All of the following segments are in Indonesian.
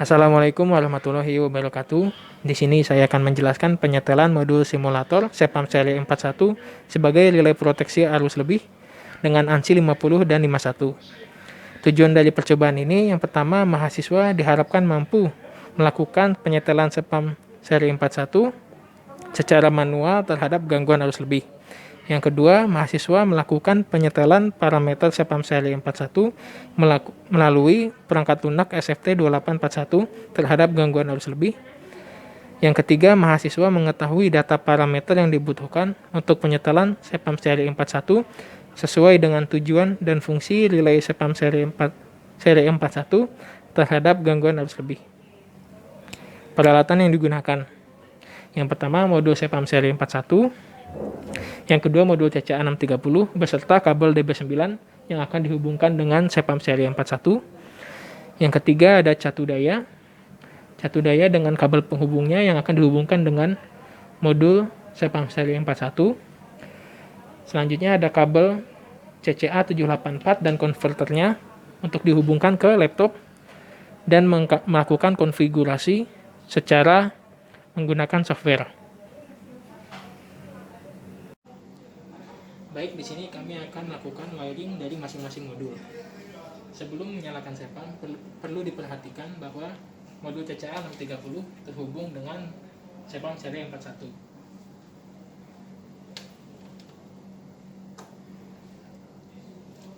Assalamualaikum warahmatullahi wabarakatuh. Di sini saya akan menjelaskan penyetelan modul simulator CPAM seri 41 sebagai relay proteksi arus lebih dengan ANSI 50 dan 51. Tujuan dari percobaan ini yang pertama, mahasiswa diharapkan mampu melakukan penyetelan CPAM seri 41 secara manual terhadap gangguan arus lebih. Yang kedua, mahasiswa melakukan penyetelan parameter CPAM seri 41 melalui perangkat lunak SFT 2841 terhadap gangguan arus lebih. Yang ketiga, mahasiswa mengetahui data parameter yang dibutuhkan untuk penyetelan CPAM seri 41 sesuai dengan tujuan dan fungsi relay CPAM seri 41 terhadap gangguan arus lebih. Peralatan yang digunakan. Yang pertama, modul CPAM seri 41. Yang kedua, modul CCA 630 beserta kabel DB9 yang akan dihubungkan dengan CPAM seri 41. Yang ketiga, ada catu daya. Catu daya dengan kabel penghubungnya yang akan dihubungkan dengan modul CPAM seri 41. Selanjutnya ada kabel CCA 784 dan konverternya untuk dihubungkan ke laptop dan melakukan konfigurasi secara menggunakan software. Baik, di sini kami akan melakukan wiring dari masing-masing modul. Sebelum menyalakan CPAM, perlu diperhatikan bahwa modul CCA 630 terhubung dengan CPAM seri 41.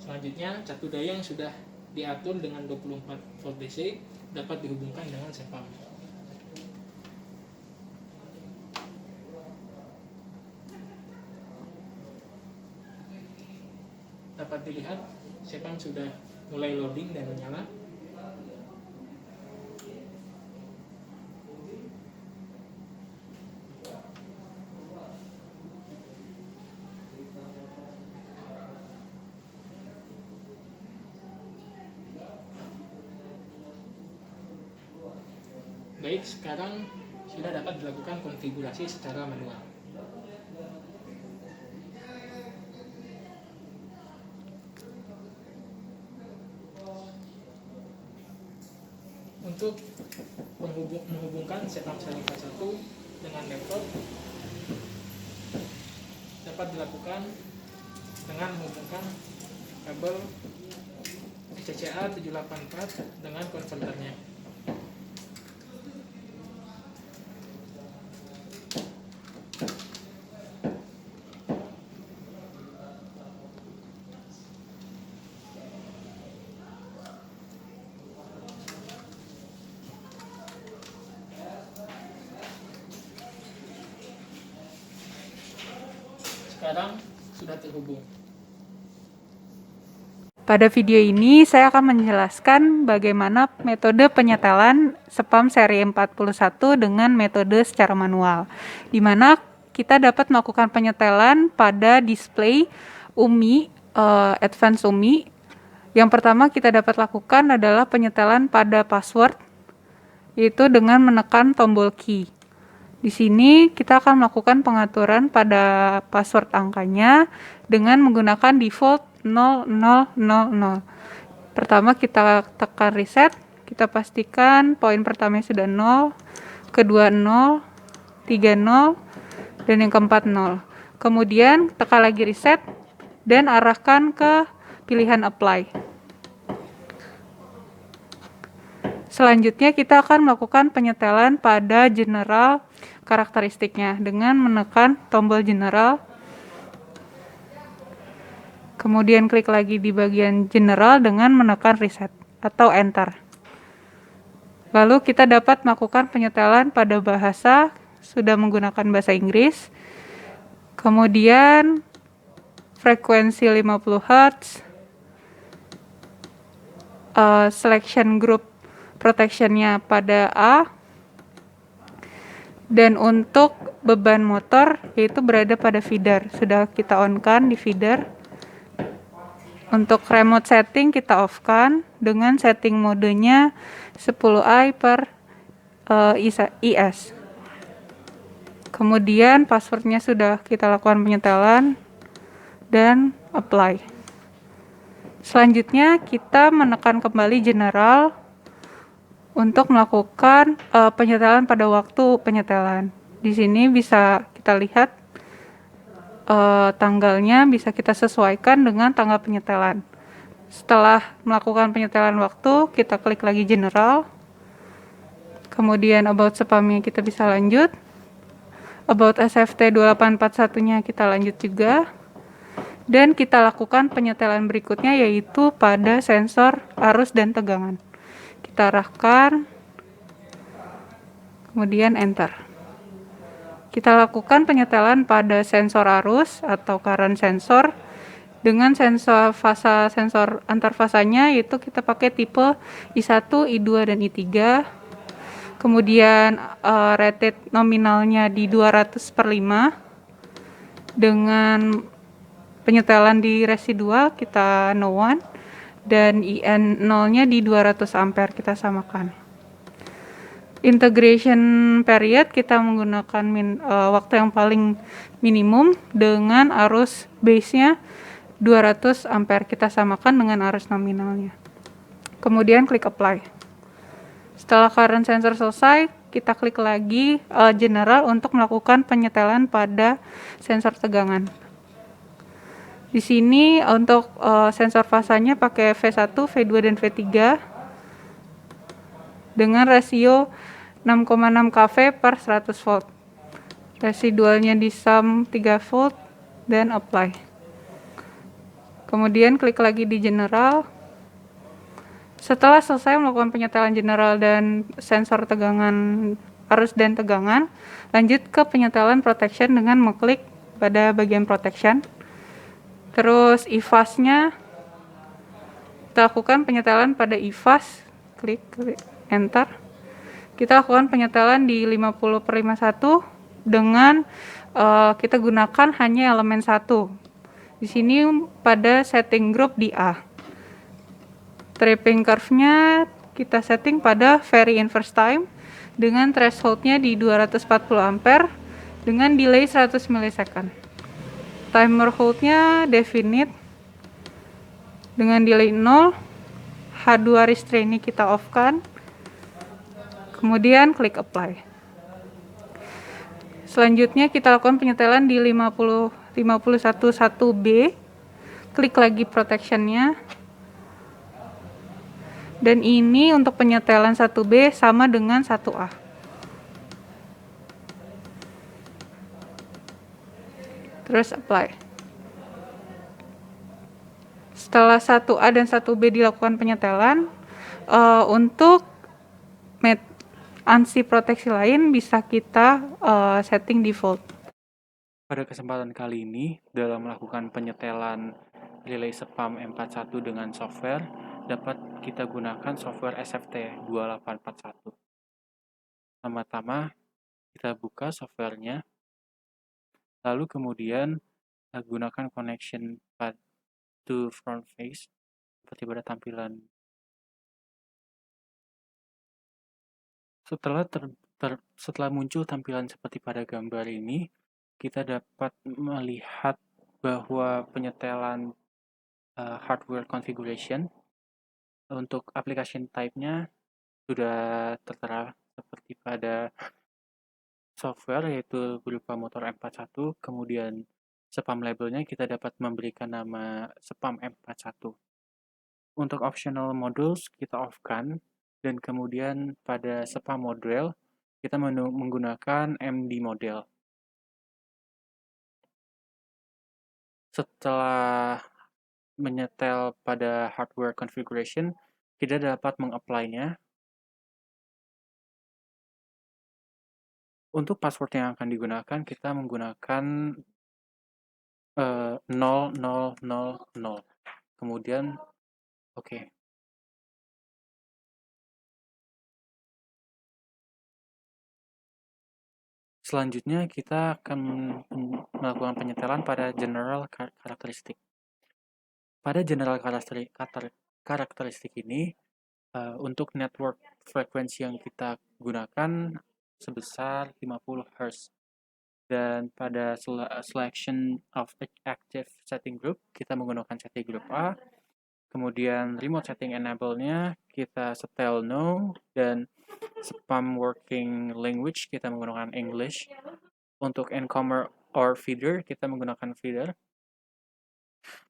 Selanjutnya, catu daya yang sudah diatur dengan 24 volt DC dapat dihubungkan dengan CPAM. Dapat dilihat CPAM sudah mulai loading dan menyala. Baik, sekarang sudah dapat dilakukan konfigurasi secara manual. Untuk menghubungkan CPAM seri 41 dengan laptop dapat dilakukan dengan menghubungkan kabel CCA 784 dengan konverternya. Sekarang sudah terhubung. Pada video ini saya akan menjelaskan bagaimana metode penyetelan CPAM seri 41 dengan metode secara manual, di mana kita dapat melakukan penyetelan pada display UMI, Advanced UMI. Yang pertama kita dapat lakukan adalah penyetelan pada password, yaitu dengan menekan tombol key. Di sini kita akan melakukan pengaturan pada password angkanya dengan menggunakan default 0000. Pertama kita tekan reset, kita pastikan poin pertamanya sudah 0, kedua 0, 3 0, dan yang keempat 0. Kemudian tekan lagi reset dan arahkan ke pilihan apply. Selanjutnya kita akan melakukan penyetelan pada general karakteristiknya dengan menekan tombol general. Kemudian klik lagi di bagian general dengan menekan reset atau enter. Lalu kita dapat melakukan penyetelan pada bahasa, sudah menggunakan bahasa Inggris. Kemudian frekuensi 50 Hz, selection group protection-nya pada A, dan untuk beban motor yaitu berada pada feeder, sudah kita on-kan di feeder. Untuk remote setting kita off-kan dengan setting modenya 10i per IS. Kemudian passwordnya sudah kita lakukan penyetelan dan apply. Selanjutnya kita menekan kembali general untuk melakukan penyetelan pada waktu penyetelan. Di sini bisa kita lihat tanggalnya bisa kita sesuaikan dengan tanggal penyetelan. Setelah melakukan penyetelan waktu, kita klik lagi general. Kemudian about spamnya kita bisa lanjut. About SFT 2841-nya kita lanjut juga. Dan kita lakukan penyetelan berikutnya yaitu pada sensor arus dan tegangan. Kita arahkan, kemudian enter. Kita lakukan penyetelan pada sensor arus atau current sensor dengan sensor fasa sensor antar fasanya yaitu kita pakai tipe I1, I2 dan I3. Kemudian rated nominalnya di 200/5 dengan penyetelan di residual kita no one dan IN 0-nya di 200 ampere kita samakan. Integration period kita menggunakan waktu yang paling minimum dengan arus base-nya 200 ampere kita samakan dengan arus nominalnya. Kemudian klik apply. Setelah current sensor selesai, kita klik lagi general untuk melakukan penyetelan pada sensor tegangan. Di sini untuk sensor fasanya pakai V1, V2 dan V3 dengan rasio 6,6 kV per 100 volt. Residualnya di sum 3 volt dan apply. Kemudian klik lagi di general. Setelah selesai melakukan penyetelan general dan sensor tegangan arus dan tegangan, lanjut ke penyetelan protection dengan mengklik pada bagian protection. Terus IFAS-nya kita lakukan penyetelan pada IFAS, klik enter. Kita lakukan penyetelan di 50/51 dengan kita gunakan hanya elemen 1. Di sini pada setting group di A. Tripping curve-nya kita setting pada very inverse time dengan threshold-nya di 240 ampere dengan delay 100 millisecond. Timer hold-nya definite dengan delay 0. H2 restraint kita off-kan. Kemudian klik apply. Selanjutnya kita lakukan penyetelan di 51.1b. Klik lagi protection-nya. Dan ini untuk penyetelan 1B sama dengan 1A. Terus apply. Setelah 1A dan 1B dilakukan penyetelan, untuk ANSI proteksi lain bisa kita setting default. Pada kesempatan kali ini, dalam melakukan penyetelan relay spam M41 dengan software, dapat kita gunakan software SFT 2841. Pertama-tama, kita buka softwarenya, lalu kemudian gunakan connection path to front face, seperti pada tampilan. Setelah muncul tampilan seperti pada gambar ini, kita dapat melihat bahwa penyetelan hardware configuration untuk application type-nya sudah tertera seperti pada software, yaitu berupa motor M41. Kemudian spam labelnya kita dapat memberikan nama spam M41. Untuk optional modules kita off-kan, dan kemudian pada spam model kita menggunakan MD model. Setelah menyetel pada hardware configuration, kita dapat meng-apply-nya. Untuk password yang akan digunakan, kita menggunakan 0000. Kemudian oke. Selanjutnya kita akan melakukan penyetelan pada general karakteristik. Pada general karakteristik ini, untuk network frekuensi yang kita gunakan sebesar 50 Hz. Dan pada selection of active setting group, kita menggunakan setting group A. Kemudian remote setting enable-nya kita setel no, dan spam working language kita menggunakan English. Untuk encomer or feeder kita menggunakan feeder.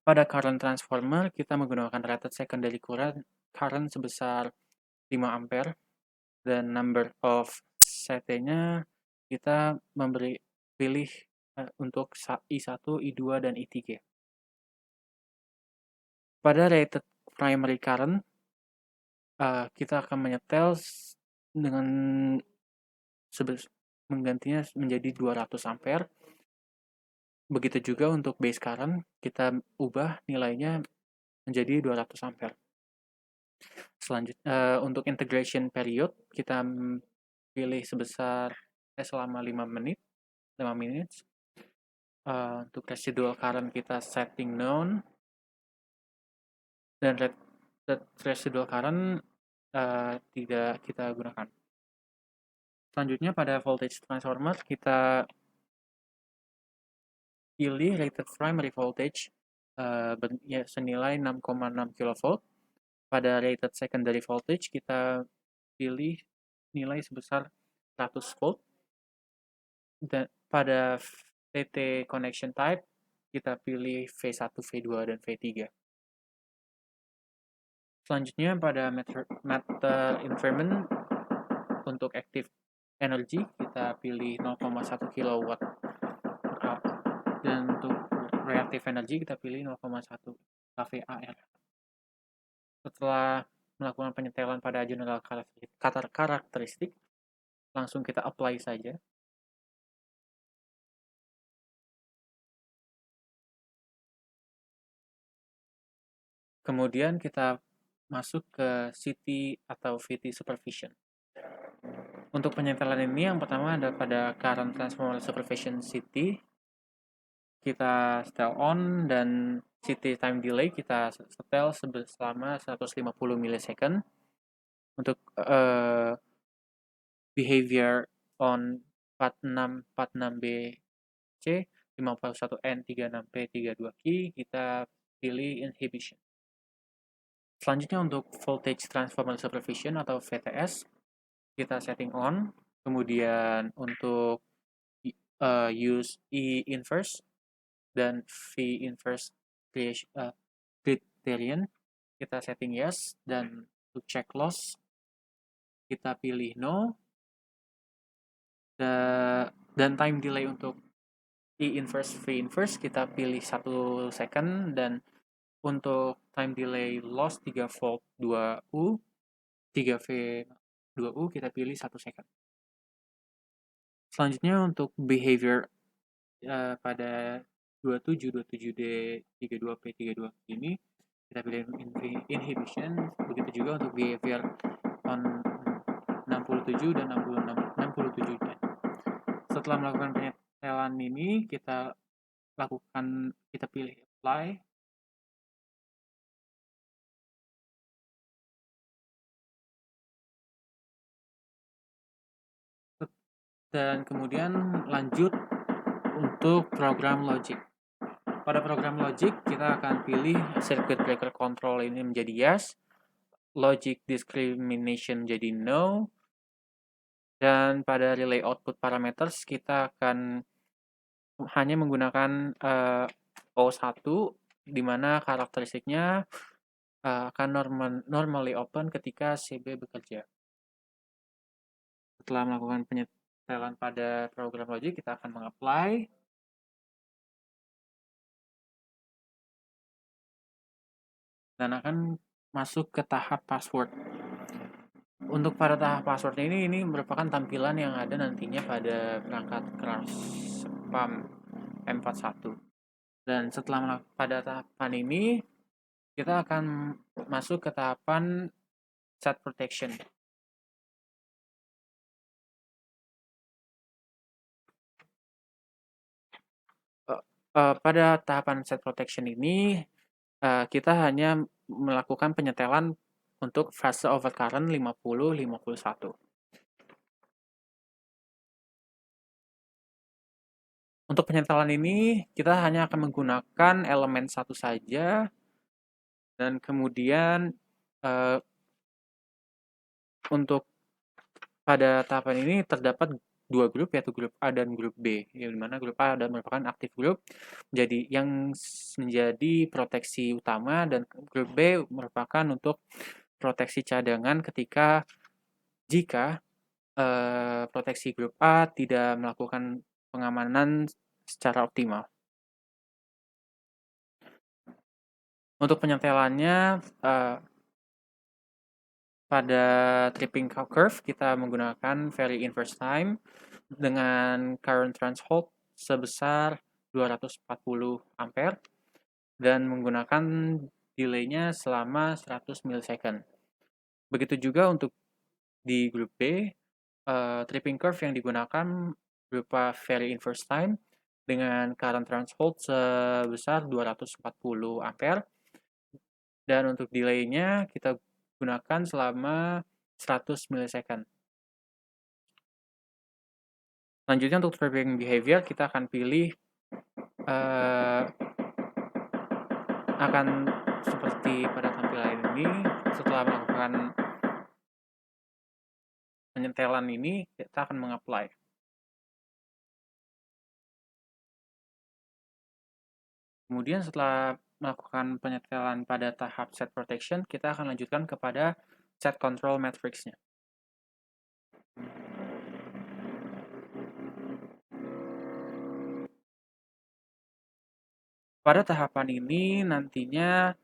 Pada current transformer kita menggunakan rated secondary current sebesar 5 ampere, dan number of CT-nya kita pilih untuk I1, I2, dan I3. Pada rated primary current, kita akan menyetel dengan menggantinya menjadi 200 ampere. Begitu juga untuk base current, kita ubah nilainya menjadi 200 ampere. Selanjutnya, untuk integration period, kita pilih selama 5 menit. Untuk residual current kita setting known, dan residual current tidak kita gunakan. Selanjutnya pada voltage transformer kita pilih rated primary voltage senilai 6,6 kV. Pada rated secondary voltage kita pilih nilai sebesar 100 volt. Dan pada VT connection type kita pilih V1, V2, dan V3. Selanjutnya pada meter increment untuk active energy kita pilih 0,1 kW, dan untuk reactive energy kita pilih 0,1 kVAR. Setelah melakukan penyetelan pada general karakteristik, langsung kita apply saja. Kemudian kita masuk ke CT atau VT supervision. Untuk penyetelan ini yang pertama ada pada current transformer supervision CT. Kita setel on, dan CT time delay kita setel selama 150 millisecond. Untuk behavior on 4646BC, 51N36P32Q kita pilih inhibition. Selanjutnya untuk voltage transformer supervision atau VTS kita setting on. Kemudian untuk use E inverse dan V inverse criterion kita setting yes, dan untuk check loss kita pilih no. Dan time delay untuk E inverse, V inverse kita pilih 1 second, dan untuk time delay loss 3 volt 2U, 3V 2U kita pilih 1 second. Selanjutnya untuk behavior pada 27, 27D, 32P, 32 ini kita pilih inhibition. Begitu juga untuk behavior on 67 dan 67D. Setelah melakukan penyetelan ini, kita pilih apply. Dan kemudian lanjut untuk program logic. Pada program logic kita akan pilih circuit breaker control ini menjadi yes, logic discrimination jadi no, dan pada relay output parameters kita akan hanya menggunakan O1, di mana karakteristiknya akan normally open ketika CB bekerja. Setelah melakukan penyetelan pada program logic, kita akan mengapply. Dan akan masuk ke tahap password. Untuk pada tahap password ini merupakan tampilan yang ada nantinya pada perangkat keras SPAM M41. Dan setelah pada tahapan ini, kita akan masuk ke tahapan set protection. Pada tahapan set protection ini, kita hanya melakukan penyetelan untuk fase overcurrent 50-51. Untuk penyetelan ini, kita hanya akan menggunakan elemen satu saja, Dan kemudian untuk pada tahapan ini terdapat dua grup, yaitu grup A dan grup B, yang dimana grup A adalah merupakan aktif grup, jadi yang menjadi proteksi utama, dan grup B merupakan untuk proteksi cadangan jika proteksi grup A tidak melakukan pengamanan secara optimal. Untuk penyetelannya, pada tripping curve kita menggunakan very inverse time dengan current threshold sebesar 240 ampere dan menggunakan delay-nya selama 100 millisecond. Begitu juga untuk di grup B, tripping curve yang digunakan berupa very inverse time dengan current threshold sebesar 240 ampere, dan untuk delay-nya kita gunakan selama 100 millisecond. Selanjutnya untuk tripping behavior kita akan pilih akan seperti pada tampilan ini. Setelah melakukan penyetelan ini, kita akan mengapply. Kemudian setelah melakukan penyetelan pada tahap set protection, kita akan lanjutkan kepada set control matrix-nya. Pada tahapan ini nantinya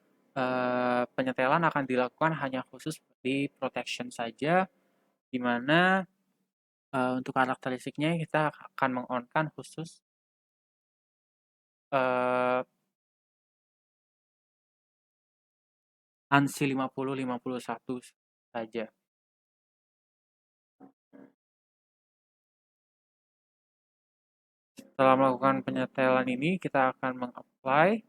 penyetelan akan dilakukan hanya khusus di protection saja, di mana untuk karakteristiknya kita akan meng-on-kan khusus ANSI 5051 saja. Setelah melakukan penyetelan ini, kita akan meng-apply